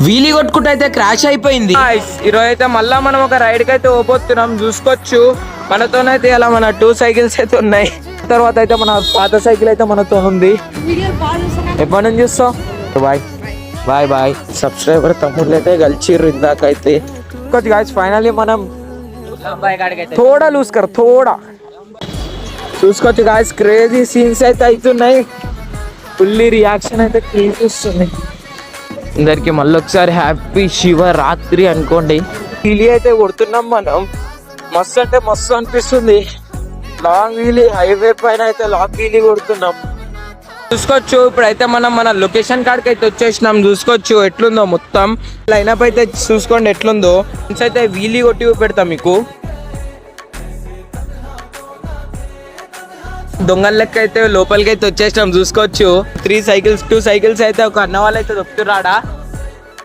Wheelie కొట్టుకుంటే అయితే crash అయిపోయింది. ఈరోజు అయితే మళ్ళా మనం ఒక రైడ్ కి అయితే పోతున్నాం, చూసుకోవచ్చు. మనతోనైతే ఇలా మన 2 సైకిల్స్ అయితే ఉన్నాయి. తర్వాత అయితే మన పాత సైకిల్ అయితే మనతో ఉంది. ఎప్పటి నుంచి చూస్తాం? Bye bye bye. సబ్స్క్రైబర్ తమ్ముళ్ళు అయితే కలిసిర్రు ఇందాకైతే. కొద్దిగా ఫైనల్లీ మనం थोड़ा लूज कर थोड़ा చూసుకోవచ్చు గాయ్స్. క్రేజీ సీన్స్ అయితే అవుతున్నాయి. ఫుల్లీ రియాక్షన్ అయితే క్రేజీ వస్తుంది. అందరికి మళ్ళీ ఒకసారి హ్యాపీ శివరాత్రి అనుకోండి. వీలీ అయితే కొడుతున్నాం మనం. మస్తు అంటే మస్తు అనిపిస్తుంది. లాంగ్ వీలీ హైవే పైన అయితే లాంగ్ వీలీ కొడుతున్నాం. చూసుకోవచ్చు ఇప్పుడైతే మనం మన లొకేషన్ కాడికి అయితే వచ్చేసినాం. చూసుకోవచ్చు ఎట్లుందో మొత్తం లైనప్ అయితే చూసుకోండి ఎట్లుందో. అయితే వీలీ కొట్టి పెడతాం మీకు. దొంగల లెక్క అయితే లోపలికి అయితే వచ్చేసినాం. చూసుకోవచ్చు 2 సైకిల్స్ అయితే ఒక అన్న వాళ్ళు అయితే దొక్కుతురాడా.